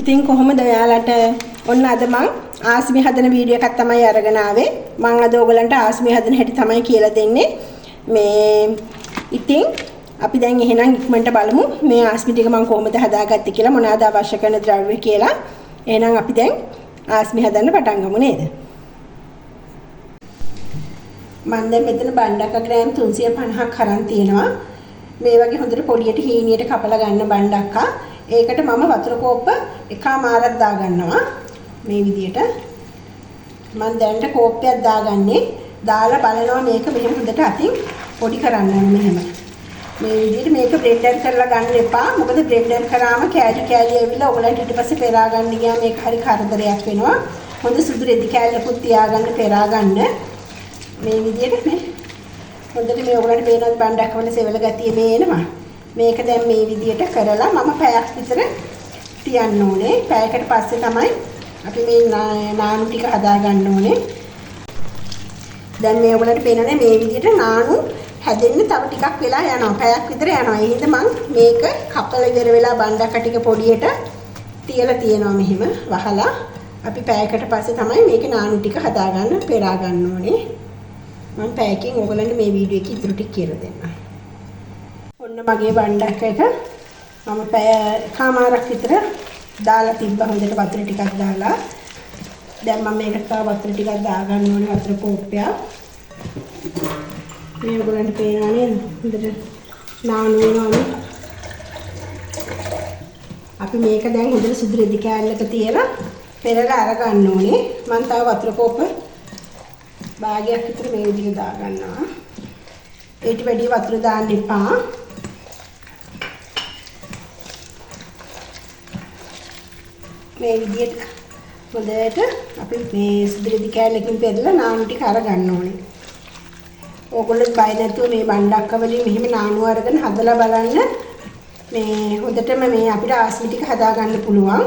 ඉතින් කොහොමද ඔයාලට ඔන්න අද මං ආස්මි හදන වීඩියෝ එකක් තමයි අරගෙන ආවේ. මං අද ඔයගලන්ට ආස්මි හදන හැටි තමයි කියලා දෙන්නේ. මේ ඉතින් අපි දැන් එහෙනම් ඉක්මනට බලමු මේ ආස්මි ටික මං කොහොමද හදාගත්තේ කියලා, මොනවාද අවශ්‍ය කරන ද්‍රව්‍ය කියලා. එහෙනම් අපි දැන් ආස්මි හදන්න පටන් ගමු නේද? මම දැන් මෙතන බණ්ඩක්ක ග්‍රෑම් 350ක් අරන් තියෙනවා. මේ වගේ හොඳට පොඩියට හීනියට කපලා ගන්න බණ්ඩක්කා. ඒකට මම වතුර කෝප්ප එකමාරක් දා ගන්නවා. මේ විදියට මම දැන්ට කෝප්පයක් දාගන්නේ. දාලා බලනවා මේක මෙහෙම හොඳට අතින් පොඩි කරන්න ඕනේ මෙහෙම. මේ විදියට මේක බ්ලෙන්ඩර් කරලා ගන්න එපා. මොකද බ්ලෙන්ඩර් කරාම කෑලි කෑලි ඇවිල්ලා ඔයගලන්ට ඊට පස්සේ පෙරා ගන්න ගියාම මේක හරි කරදරයක් වෙනවා. හොඳ සුදු රෙදි කෑල්ලකුත් තියාගන්න පෙරා ගන්න. මේ විදියට මේ හොඳට මේ ඔයගලන්ට පේනවත් බණ්ඩක් වල සෙවල ගතිය මේනවා. මේක දැන් මේ විදියට කරලා මම පැයක් විතර තියන්න ඕනේ. පැයකට පස්සේ තමයි අපි මේ නානු ටික හදා ගන්න ඕනේ. දැන් මේ ඔයගලන්ට පේනනේ මේ විදියට නානු හැදෙන්න තව ටිකක් වෙලා යනවා. පැයක් විතර යනවා. ඒ හින්දා මම මේක කපලා ඉවර වෙලා බණ්ඩක්ක ටික පොඩියට තියලා තියෙනවා මෙහෙම වහලා. අපි පැයකට පස්සේ තමයි මේක නානු ටික හදා ගන්න පෙරා ගන්න ඕනේ. මම පැයකින් ඔයගලන්ට මේ වීඩියෝ එකේ ඉතුරු ටික කියලා දෙන්නම්. ඔන්න මගේ බණ්ඩක්ක එක මම පැය කමාරක් විතර දාලා තිබ්බා හොඳට වතුර ටිකක් දාලා. දැන් මම මේකට තව වතුර ටිකක් දා ගන්න ඕනේ වතුර කෝප්පයක්. මේ ඔයගලන්ට පේනවා නේද? හොඳට නානු වෙනවානේ. අපි මේක දැන් හොඳට සුදු රෙදි කෑල්ලක තියලා පෙරලා අර ගන්න ඕනේ. මම තව වතුර කෝප්ප භාගයක් විතර මේ විදිහට දා ගන්නවා. ඊට වැඩි වතුර දාන්න එපා. මේ විදිහට හොඳට අපි මේ සුදු රෙදි කෑල්ලකින් පෙරලා නානු ටික අර ගන්න ඕනේ. ඕගොල්ලෝ බය නැතුව මේ බණ්ඩක්ක වලින් මෙහෙම නානු අරගෙන හදලා බලන්න. මේ හොඳටම මේ අපිට ආස්මි ටික හදා ගන්න පුළුවන්.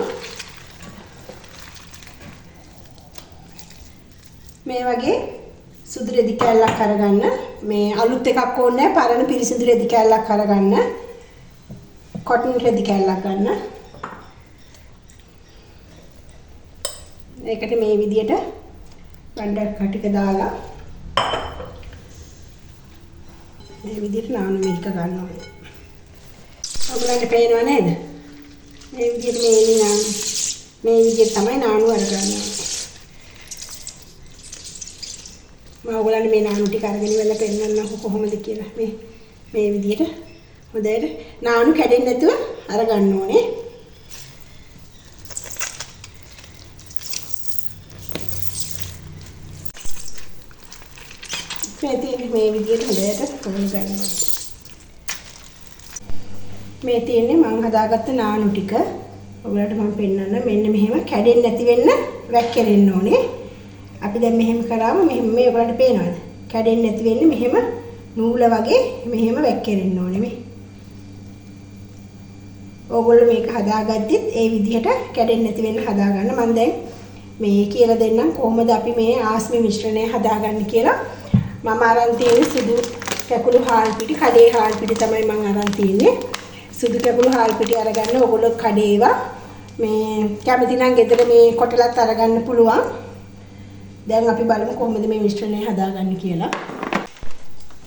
මේ වගේ සුදු රෙදි කෑල්ලක් අරගන්න. මේ අලුත් එකක් ඕනේ නැහැ. පරණ පිරිසිදු රෙදි කෑල්ලක් අරගන්න. කොටන් රෙදි කෑල්ලක් ගන්න. ඒකට මේ විදියට බණ්ඩක්ක ටික දාලා මේ විදියට නානු මේක ගන්නවා. ඔයගලන්ට පේනව නේද? මේ විදියට මේ විදියට තමයි නානු අරගන්නේ. මම ඔයගලන්ට මේ නානු ටික අරගෙන ඉවරලා පෙන්නන්නම් කොහොමද කියලා. මේ විදියට හොඳට නානු කැඩෙන්නේ නැතුව අරගන්න ඕනේ. මේ විදියට හොඳට කොහොම ගන්නවා. මේ තියෙන්නේ මම හදාගත්ත නානු ටික. ඔයගලට මම පෙන්නන්න. මෙන්න මෙහෙම කැඩෙන්නේ නැති වෙන්න වැක්කිරෙන්න ඕනේ. අපි දැන් මෙහෙම කරාම මෙහෙම මේ ඔයගලට පේනවද? කැඩෙන්නේ නැති වෙන්නේ මෙහෙම නූල වගේ මෙහෙම වැක්කිරෙන්න ඕනේ මේ. ඕගොල්ලෝ මේක හදාගත්තෙත් ඒ විදිහට කැඩෙන්නේ නැති වෙන්න හදාගන්න. මම දැන් මේ කියලා දෙන්නම් කොහොමද අපි මේ ආස්මි මිශ්‍රණය හදාගන්නේ කියලා. මම අරන් තියෙන්නේ සුදු කැකුළු හාල් පිටි, කඩේ හාල් පිටි තමයි මම අරන් තියෙන්නේ. සුදු කැකුළු හාල් පිටි අරගන්න ඕගොල්ලෝ කඩේ ඒවා. මේ කැමති නම් ගෙදර මේ කොටලත් අරගන්න පුළුවන්. දැන් අපි බලමු කොහොමද මේ මිශ්‍රණය හදාගන්නේ කියලා.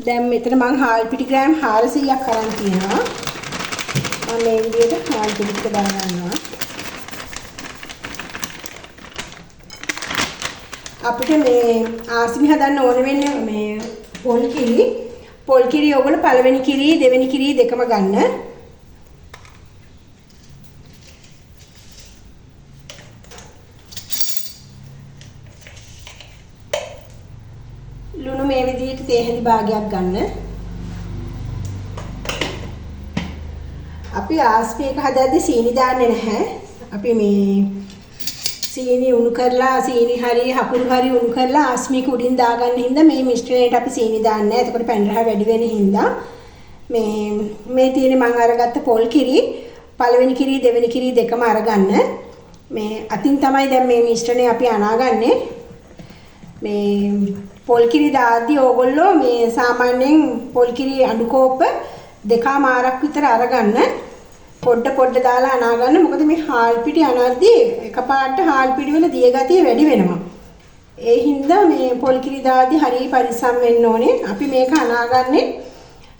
දැන් මෙතන මම හාල් පිටි ග්‍රෑම් 400ක් අරන් තියෙනවා. මම මේ විදිහට හාල් පිටි ටික දාගන්නවා. අපිට මේ ආස්මි හදන්න ඕන වෙන්නේ මේ පොල් කිරි ඔයගොල්ලෝ පළවෙනි කිරි දෙවෙනි කිරි දෙකම ගන්න. ලුණු මේ විදිහට තේ හැඳි භාගයක් ගන්න. අපි ආස්මි එක හදද්දී සීනි දාන්නේ නැහැ. අපි මේ සීනි උණු කරලා සීනි හරි හකුරු හරි උණු කරලා ආස්මික උඩින් දාගන්න හින්දා මේ මිශ්‍රණයට අපි සීනි දාන්නේ නැහැ. එතකොට පැන් රහ වැඩි වෙන හින්දා මේ තියෙන්නේ මම අරගත්ත පොල් කිරි පළවෙනි කිරි දෙවෙනි කිරි දෙකම අරගන්න. මේ අතින් තමයි දැන් මේ මිශ්‍රණය අපි අනාගන්නේ. මේ පොල් කිරි දාද්දී ඕගොල්ලෝ මේ සාමාන්‍යයෙන් පොල් කිරි අඬු කෝප්ප දෙකමාරක් විතර අරගන්න. පොඩ දාලා අනා ගන්න. මොකද මේ හාල් පිටි අනද්දී එකපාරට හාල් පිටි වල දිය ගතිය වැඩි වෙනවා. ඒ හින්දා මේ පොල් කිරි දාද්දී හරිය පරිස්සම් වෙන්න ඕනේ. අපි මේක අනාගන්නේ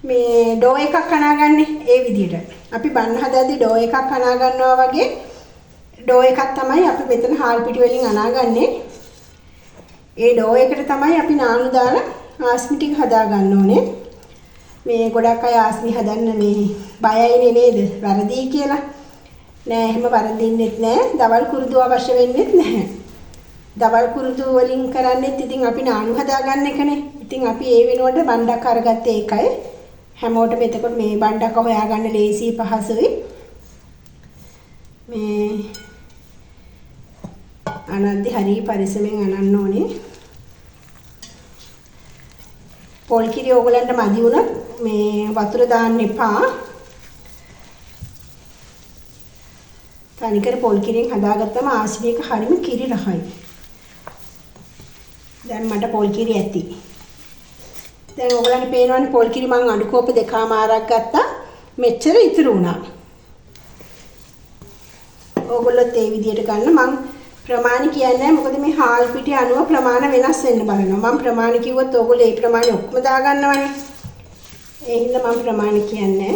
මේ ඩෝ එකක් අනාගන්නේ ඒ විදිහට. අපි බන්න හදද්දී ඩෝ එකක් අනා ගන්නවා වගේ ඩෝ එකක් තමයි අපි මෙතන හාල් පිටි වලින් අනාගන්නේ. ඒ ඩෝ එකට තමයි අපි නානු දාලා ආස්මි ටික හදා ගන්න ඕනේ. මේ ගොඩක් අය ආස්මි හදන්න මේ බයයිනේ නේද? වරදී කියලා. නෑ එහෙම වරදින්නෙත් නෑ. දවල් කුරුදු අවශ්‍ය වෙන්නෙත් නැහැ. දවල් කුරුදු වලින් කරන්නේත් ඉතින් අපි නානු හදා ගන්න එකනේ. ඉතින් අපි ඒ වෙනුවට බණ්ඩක් අරගත්තේ ඒකයි. හැමෝටම එතකොට මේ බණ්ඩක් හොයාගන්න ලේසි පහසුයි. මේ අනද්දි හරි පරිස්සමෙන් අනන්න ඕනේ. පොල් කිරි ඕගලන්ට මදි වුණොත් මේ වතුර දාන්න එපා. තනිකර පොල් කිරියෙන් හදාගත්තම ආස්මික හරිම කිරි රහයි. දැන් මට පොල් කිරි ඇති. දැන් ඕගලන්ට පේනවනේ පොල් කිරි මං අඩු කෝප දෙකමාරක් ගත්තා. මෙච්චර ඉතුරු වුණා. ඕගොල්ලොත් ඒ විදිහට ගන්න. මං ප්‍රමාණ කියන්නේ මොකද මේ හාල් පිටි අනුව ප්‍රමාණ වෙනස් වෙන්න බලනවා. මම ප්‍රමාණ කිව්වොත් ඕගොල්ලෝ ඒ ප්‍රමාණය ඔක්කොම දාගන්නවනේ. ඒ හින්දා මම ප්‍රමාණ කියන්නේ.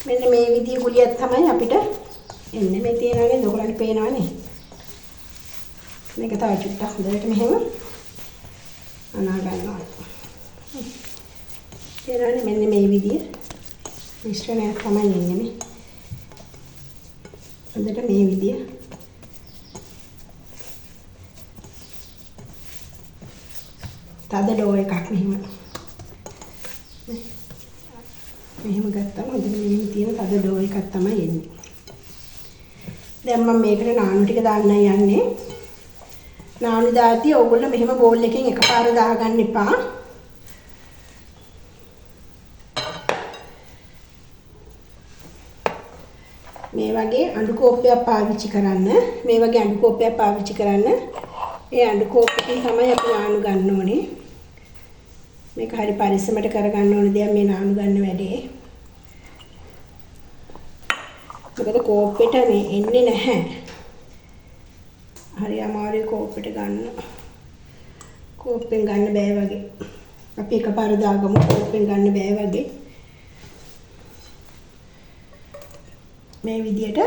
මෙන්න මේ විදිය ගුලියක් තමයි අපිට එන්නේ. මේ තියෙනවානේ ඕගොල්ලන්ට පේනවනේ. මේක තව චුට්ටක් හොඳට මෙහෙම අනා ගන්නවා. තියෙනවානේ මෙන්න මේ විදිය මිශ්‍රණයක් තමයි එන්නේ මේ. හොඳට මේ විදිය තද ඩෝ එකක් මෙහෙම ගත්තාම හොඳට මෙහෙම තියෙන තද ඩෝ එකක් තමයි එන්නේ. දැන් මම මේකට නානු ටික දාන්න යන්නේ. නානු දාද්දී ඕගොල්ලෝ මෙහෙම බෝල් එකෙන් එකපාර දාගන්න එපා. මේ වගේ අඬු කෝප්පයක් පාවිච්චි කරන්න. මේ වගේ අඬු කෝප්පයක් පාවිච්චි කරන්න. ඒ අඬු කෝප්පකින් තමයි අපි නානු ගන්න ඕනේ. මේක හරි පරිස්සමට කරගන්න ඕනේ දෙයක් මේ නානු ගන්න වැඩේ. මොකද කෝප්පෙට මේ එන්නේ නැහැ. හරි අමාරුයි කෝප්පෙට ගන්න. කෝප්පෙන් ගන්න බෑ වගේ. අපි එකපාර දාගමු කෝප්පෙන් ගන්න බෑ වගේ. මේ විදියට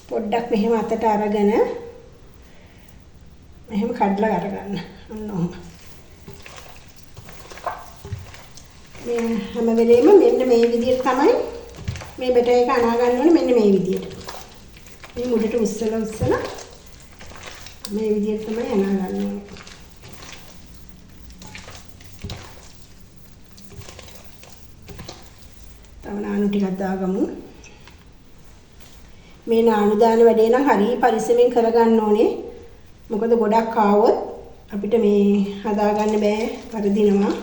පොඩ්ඩක් මෙහෙම අතට අරගෙන මෙහෙම කඩලා අරගන්න. අන්න ඔහොම. මේ හැම වෙලේම මෙන්න මේ විදියට තමයි මේ බෙටර් එක අනා ගන්න ඕනේ මෙන්න මේ විදියට. මේ මුඩට උස්සලා මේ විදියට තමයි අනා ගන්න ඕනේ. තව නානු ටිකක් දාගමු. මේ නානු දාන වැඩේ නම් හරිය පරිස්සමෙන් කරගන්න ඕනේ. මොකද ගොඩක් ආවොත් අපිට මේ හදාගන්න බෑ පරදිනවා.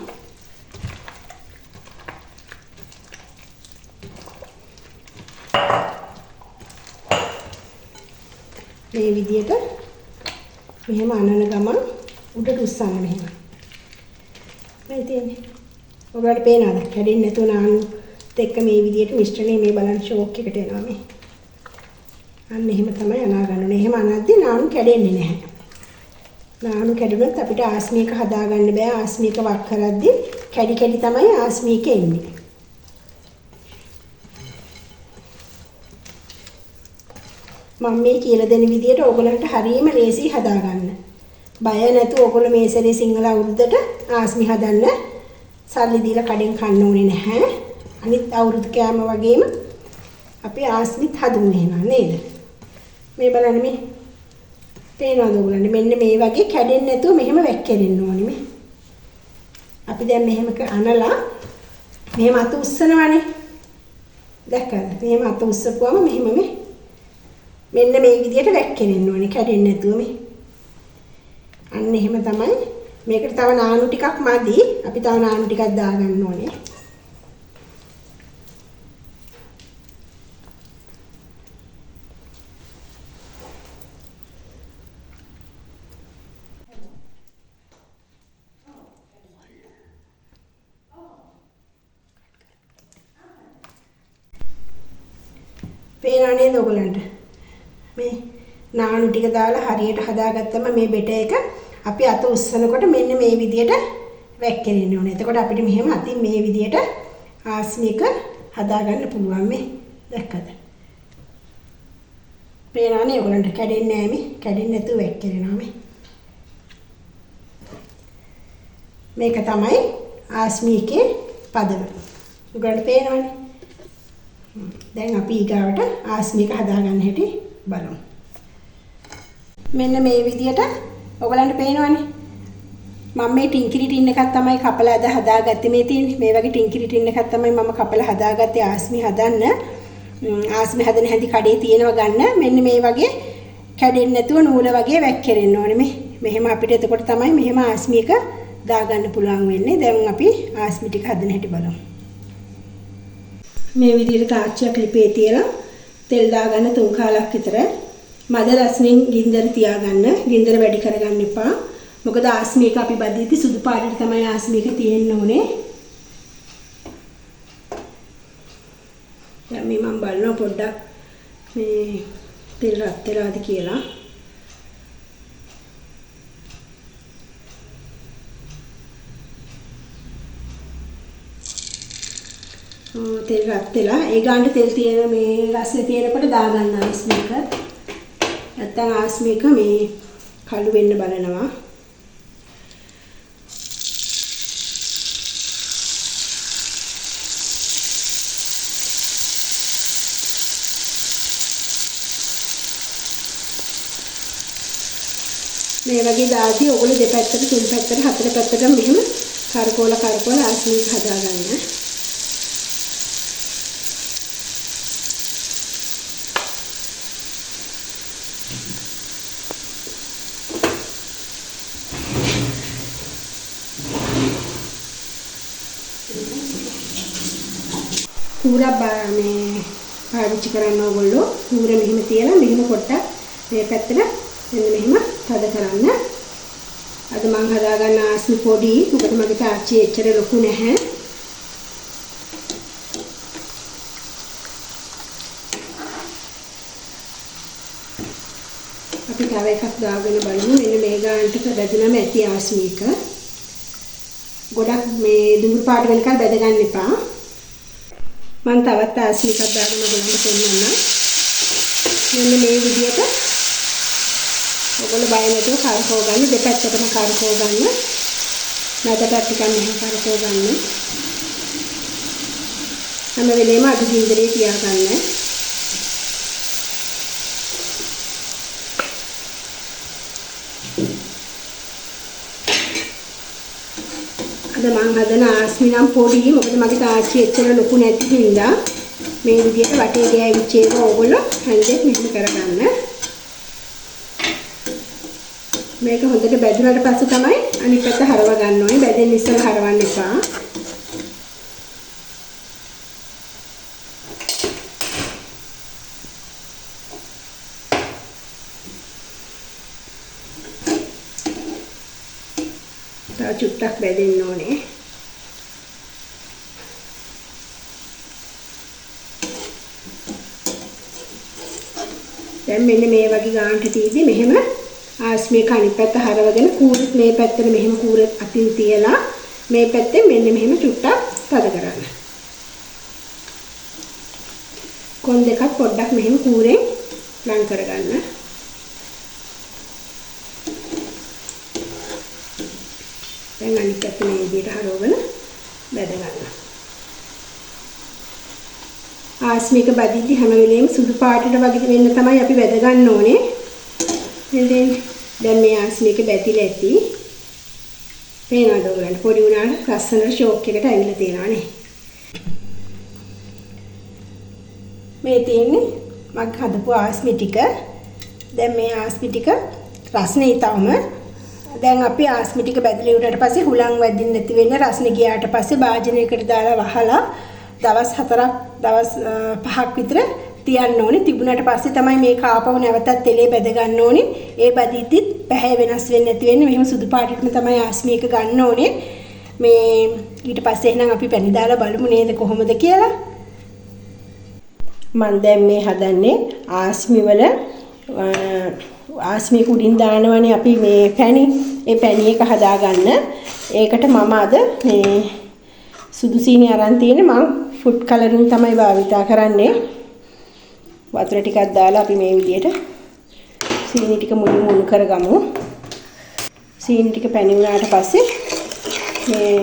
මේ විදියට මෙහෙම අනන ගමන් උඩට උස්සන්න මෙහෙම. මේ තියෙන්නේ. ඔයාලට පේනවද? කැඩෙන්නේ නැතුව නානුත් එක්ක මේ විදියට මිශ්‍රණය මේ බලන්න ෂෝක් එකට එනවා මේ. අන්න එහෙම තමයි අනා ගන්න ඕනේ. එහෙම අනද්දී නානු කැඩෙන්නේ නැහැ. නානු කැඩුනොත් අපිට ආස්මික හදාගන්න බෑ. ආස්මික වක් කරද්දී කැඩි කැඩි තමයි ආස්මික එන්නේ. මම මේ කියලා දෙන විදියට ඕගලන්ට හරියම ලේසි හදාගන්න. බය නැතුව ඕගොල්ලෝ මේ සැරේ සිංහල අවුරුද්දට ආස්මි හදන්න සල්ලි දීලා කඩෙන් කන්න ඕනේ නැහැ. අනිත් අවුරුදු කෑම වගේම අපි ආස්මිත් හදමු එහෙනම් නේද? මේ බලන්න මේ පේනවද ඔයගොල්ලන්ට? මෙන්න මේ වගේ කැඩෙන්නේ නැතුව මෙහෙම වැක්කෙන්න ඕනේ මේ. අපි දැන් මෙහෙම අනලා මෙහෙම අත උස්සනවානේ. දැක්කද? මෙහෙම අත උස්සපුවම මෙහෙම මෙන්න මේ විදියට වැක්කෙන්න ඕනේ කැඩෙන්නේ නැතුව මේ. අන්න එහෙම තමයි. මේකට තව නානු ටිකක් මදි. අපි තව නානු ටිකක් දාගන්න ඕනේ. පේනවා නේද ඔයගලන්ට? මේ නානු ටික දාලා හරියට හදාගත්තම මේ බෙට එක අපි අත උස්සනකොට මෙන්න මේ විදියට වැක්කෙන්න ඕනේ. එතකොට අපිට මෙහෙම අතින් මේ විදියට ආස්මික හදාගන්න පුළුවන් මේ. දැක්කද? පේනවා නේ ඔයගලන්ට කැඩෙන්නේ නැහැ මේ. කැඩෙන්නේ නැතුව වැක්කෙනවා මේ. මේක තමයි ආස්මිකේ පදම. ඔයගලන්ට පේනවනේ. දැන් අපි ඊගාවට ආස්මික හදාගන්න හැටි බලමු. මෙන්න මේ විදියට ඔයගලන්ට පේනවනේ. මම මේ ටින්කිරි ටින් එකක් තමයි කපලා අද හදාගත්තේ මේ තියෙන්නේ. මේ වගේ ටින්කිරි ටින් එකක් තමයි මම කපලා හදාගත්තේ ආස්මි හදන්න. ආස්මි හදන හැටි කඩේ තියෙනවා ගන්න. මෙන්න මේ වගේ කැඩෙන්නේ නැතුව නූල වගේ වැක්කිරෙන්න ඕනේ මේ. මෙහෙම අපිට එතකොට තමයි මෙහෙම ආස්මි එක දාගන්න පුළුවන් වෙන්නේ. දැන් අපි ආස්මි ටික හදන හැටි බලමු. මේ විදිහට කාච්චියක් ලිපේ තියලා තෙල් දාගන්න 3 කාලක් විතර. මද රස්නෙන් ගින්දර තියාගන්න. ගින්දර වැඩි කරගන්න එපා. මොකද ආස්මික අපි බදිද්දි සුදු පාටට තමයි ආස්මික තියෙන්න ඕනේ. දැන් මේ මම බලනවා පොඩ්ඩක් මේ තෙල් රත් වෙලාද කියලා. තෙල් රත් වෙලා ඒ ගාන්න තෙල් තියෙන මේ රස්නේ තියෙනකොට දාගන්න ආස්මික. නැත්තම් ආස්මික මේ කළු වෙන්න බලනවා. මේ වගේ දාදී ඔයගොල්ලෝ දෙපැත්තට තුන් පැත්තට හතර පැත්තට මෙහෙම කරකෝල ආස්මික හදාගන්න. කූරා මේ පාවිච්චි කරන්න ඕගොල්ලෝ කූර මෙහෙම තියලා මෙහෙම පොට්ටක් මේ පැත්තට මෙන්න මෙහෙම තද කරන්න. අද මම හදාගන්න ආස්මි පොඩි. මොකද මගේ තාච්චි එච්චර ලොකු නැහැ. අපි තව එකක් දාගෙන බලමු. මෙන්න මේ ගානට බැදුනම ඇති ආස්මික. ගොඩක් මේ දුඹුරු පාට වෙනකල් බැද ගන්න එපා. මම තවත් ආස්මිකක් දාගෙන ඔයගොල්ලන්ට පෙන්නන්නම්. මෙන්න මේ විදිහට ඔයගොල්ලෝ බය නැතුව කරකව ගන්න. දෙපැත්තටම කරකව ගන්න. මැදට ටිකක් මෙහෙම කරකව ගන්න. හැම වෙලේම අඩු ගින්දරේ තියාගන්න. අද මම හදන ආස්මි නම් පොඩි. මොකද මගේ තාච්චි එච්චර ලොකු නැති හින්දා මේ විදිහට වටේ ගෑවිච්ච එක ඕගොල්ලෝ හැන්දෙන් මෙහෙම කරගන්න. මේක හොඳට බැදුනට පස්සේ තමයි අනිත් පැත්ත හරව ගන්න ඕනේ. බැදෙන්න ඉස්සෙල්ලා හරවන්න එපා. තව චුට්ටක් බැදෙන්න ඕනේ. දැන් මෙන්න මේ වගේ ගානට තීදි මෙහෙම ආස්මික අනිත් පැත්ත හරවගෙන කූරෙත් මේ පැත්තට මෙහෙම කූරෙත් අතින් තියලා මේ පැත්තෙන් මෙන්න මෙහෙම චුට්ටක් තද කරන්න. කොන් දෙකක් පොඩ්ඩක් මෙහෙම කූරෙන් ලං කරගන්න. දැන් අනිත් පැත්ත මේ විදිහට හරවගෙන බැද ගන්න. ආස්මික බදිද්දි හැම වෙලෙම සුදු පාටට වගේ වෙන්න තමයි අපි බැද ගන්න ඕනේ. දැන් මේ ආස්මික බැතිලා ඇති. පේනවද ඔයගලන්ට? පොඩි උනාට ලස්සනට ෂෝක් එකට ඇවිල්ලා තියෙනවා නේ. මේ තියෙන්නේ මම හදපු ආස්මි ටික. දැන් මේ ආස්මි ටික රස්නේ ඊටවම දැන් අපි ආස්මි ටික බැදලා ඉවරට පස්සේ හුලං වැදින්න නැති වෙන්න රස්නේ ගියාට පස්සේ භාජනයකට දාලා වහලා දවස් 5ක් විතර තියන්න ඕනේ. තිබුණාට පස්සේ තමයි මේක ආපහු නැවතත් තෙලේ බැද ගන්න ඕනේ. ඒ බදිද්දිත් පැහැ වෙනස් වෙන්නේ නැති වෙන්නේ. මෙහෙම සුදු පාටටම තමයි ආස්මි එක ගන්න ඕනේ. මේ ඊට පස්සේ එහෙනම් අපි පැණි දාලා බලමු නේද කොහොමද කියලා. මම දැන් මේ හදන්නේ ආස්මි වල ආස්මි කුඩින් දානවනේ අපි මේ පැණි. ඒ පැණි එක හදාගන්න. ඒකට මම අද මේ සුදු සීනි අරන් තියෙන්නේ. මම ෆුඩ් කලරින් තමයි භාවිතා කරන්නේ. වතුර ටිකක් දාලා අපි මේ විදියට සීනි ටික මුණු කරගමු. සීනි ටික පැණි වුණාට පස්සේ මේ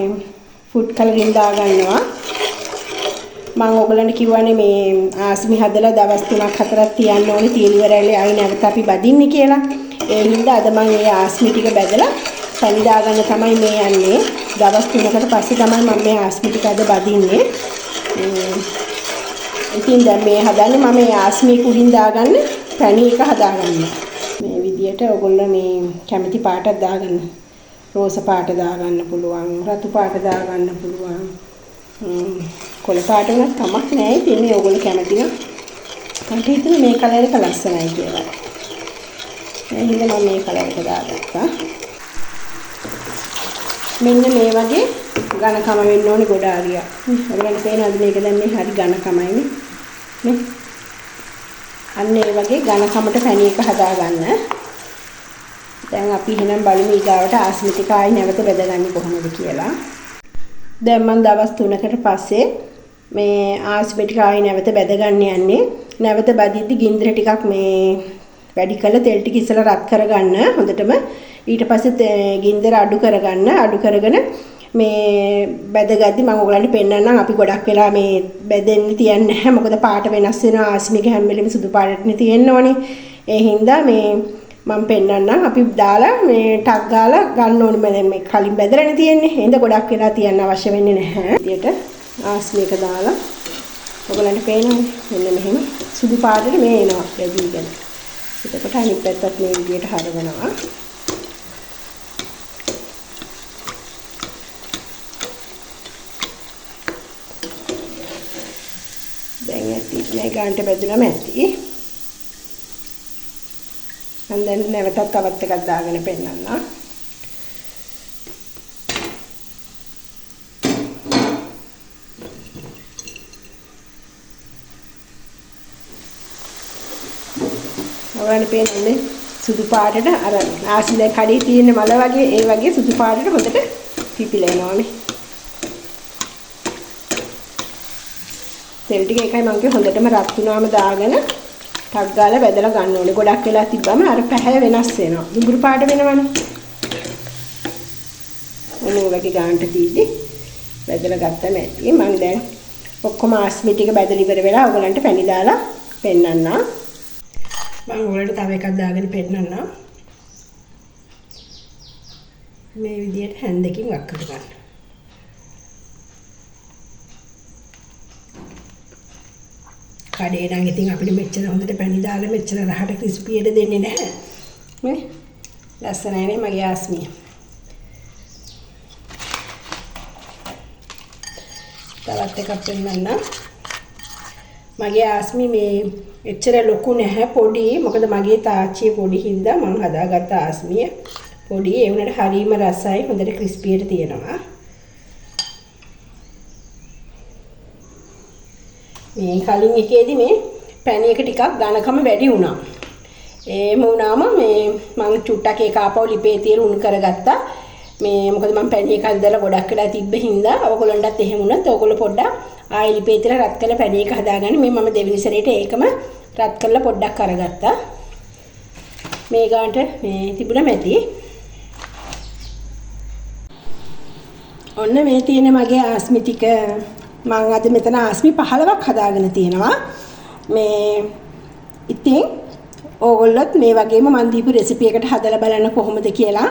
ෆුඩ් කලරින් දාගන්නවා. මම ඔයගලන්ට කිව්වනේ මේ ආස්මි හදලා දවස් 3-4ක් තියන්න ඕනේ තීල් ඉවරයි ආයි නැවත අපි බදින්නේ කියලා. ඒ හින්දා අද මම මේ ආස්මි ටික බැදලා පැණි දාගන්න තමයි මේ යන්නේ. දවස් 3කට පස්සේ තමයි මම මේ ආස්මි ටික අද බදින්නේ. ඉතින් දැන් මේ හදන්නේ මම මේ ආස්මි කුඩින් දාගන්න පැණි එක හදාගන්න. මේ විදියට ඔයගොල්ලෝ මේ කැමති පාටක් දාගන්න. රෝස පාට දාගන්න පුළුවන්, රතු පාට දාගන්න පුළුවන්. කොළ පාට වුණත් කමක් නැහැ. ඉතින් ඔයගොල්ලෝ කැමති නම් මට හිතුණා මේ කලර් එක ලස්සනයි කියලා. ඒ හින්දා මම මේ කලර් එක දාගත්තා. මෙන්න මේ වගේ ඝනකම වෙන්න ඕනේ ගොඩාරිය. ඔයගොල්ලන්ට පේනවද මේක දැන් මේ හරි ඝනකමයිනේ. නේ? අන්න ඒ වගේ ඝනකමට පැණි එක හදාගන්න. දැන් අපි එහෙනම් බලමු ඊගාවට ආස්මි ටික ආයි නැවත බෙදගන්නේ කොහොමද කියලා. දැන් මම දවස් 3කට පස්සේ මේ ආස්මි ටික ආයි නැවත බෙදගන්න යන්නේ. නැවත බදිද්දි ගින්දර ටිකක් මේ වැඩි කරලා තෙල් ටික ඉස්සලා රත් කරගන්න හොඳටම. ඊට පස්සේ ගින්දර අඩු කරගන්න. අඩු කරගෙන මේ බෙදගද්දි මම ඔයගලන්ට පෙන්නන්නම්. අපි ගොඩක් වෙලා මේ බෙදෙන්න තියන්නේ නැහැ. මොකද පාට වෙනස් වෙනවා. ආස්මික හැම වෙලෙම සුදු පාටනේ තියෙන්න ඕනේ. ඒ හින්දා මේ මම පෙන්නන්නම්. අපි දාලා මේ ටක් ගාලා ගන්න ඕනේ. මේ කලින් බෙදලානේ තියෙන්නේ. එහෙනම් ගොඩක් වෙලා තියන්න අවශ්‍ය වෙන්නේ නැහැ. විදියට ආස්මික දාලා ඔයගලන්ට පේනවනේ. මෙන්න මෙහෙම සුදු පාටට මේ එනවා බෙදීගෙන. එතකොට අනිත් පැත්තත් මේ විදියට හරවනවා. දැන් ඇති මේ ගානට බෙදුනම ඇති. මම දැන් නැවතත් තවත් එකක් දාගෙන පෙන්නන්න. ඔයාලට පේනන්නේ සුදු පාටට අර ආසි දැන් කඩේ තියෙන මල වගේ ඒ වගේ සුදු පාටට හොඳට පිපිලා එනවානේ. තෙල් ටික එකයි මම කිය හොඳටම රත් වුණාම දාගෙන ටක් ගාලා බෙදලා ගන්න ඕනේ. ගොඩක් වෙලා තිබ්බම අර පැහැ වෙනස් වෙනවා. දුඹුරු පාට වෙනවනේ. ඔන්න වගේ ගානට තීදි බෙදලා ගත්තම ඇති. මම දැන් ඔක්කොම ආස්මි ටික බෙදලා ඉවර වෙලා ඔයගලන්ට පැණි දාලා පෙන්නන්නම්. මම ඔයාලට තව එකක් දාගෙන පෙන්නන්නම්. මේ විදියට හැන්දකින් වක් කරගන්න. කඩේ නම් ඉතින් අපිට මෙච්චර හොඳට පැණි දාලා මෙච්චර රහට ක්‍රිස්පියට දෙන්නේ නැහැ. නේ? ලස්සනයි නේ මගේ ආස්මිය. තවත් එකක් පෙන්නන්න. මගේ ආස්මි මේ එච්චර ලොකු නැහැ පොඩි. මොකද මගේ තාච්චිය පොඩි හින්දා මම හදාගත්ත ආස්මිය පොඩි. ඒ වුණාට හරීම රසයි. හොඳට ක්‍රිස්පියට තියෙනවා. මේ කලින් එකේදී මේ පැණි එක ටිකක් ඝනකම වැඩි වුණා. ඒම වුණාම මේ මම චුට්ටක් ඒක ආපහු ලිපේ තියලා උණු කරගත්තා. මේ මොකද මම පැණි එක හදලා ගොඩක් වෙලා තිබ්බ හින්දා ඔයගොල්ලන්ටත් එහෙම වුණත් ඔයගොල්ලෝ පොඩ්ඩක් ආයෙ ලිපේ තියලා රත් කරලා පැණි එක හදාගන්න. මේ මම දෙවෙනි සැරේට ඒකම රත් කරලා පොඩ්ඩක් අරගත්තා. මේ ගානට මේ තිබුණා මැටි. ඔන්න මේ තියෙන මගේ ආස්මි ටික. මම අද මෙතන ආස්මි 15ක් හදාගෙන තියෙනවා. මේ ඉතින් ඕගොල්ලොත් මේ වගේම මන් දීපු රෙසිපි එකට හදලා බලන්න කොහොමද කියලා.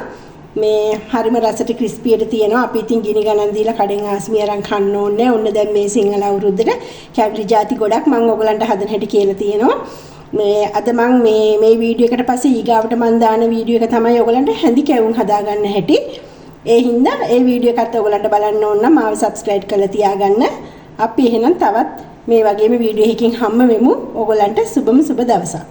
මේ හරිම රසට ක්‍රිස්පියට තියෙනවා. අපි ඉතින් ගිනි ගණන් දීලා කඩෙන් ආස්මි අරන් කන්න ඕනේ. ඔන්න දැන් මේ සිංහල අවුරුද්දට කැබරි ಜಾති ගොඩක් මම ඕගොල්ලන්ට හදන හැටි කියලා තියෙනවා. මේ අද මම මේ වීඩියෝ එකට පස්සේ ඊගාවට මම දාන වීඩියෝ එක තමයි ඕගොල්ලන්ට හැඳි කැවුම් හදාගන්න හැටි. ඒ හින්දා ඒ වීඩියෝ එකත් ඔයගලන්ට බලන්න ඕන නම් මාව සබ්ස්ක්‍රයිබ් කරලා තියාගන්න. අපි එහෙනම් තවත් මේ වගේම වීඩියෝ එකකින් හම්බ වෙමු. ඔයගලන්ට සුබම සුබ දවසක්.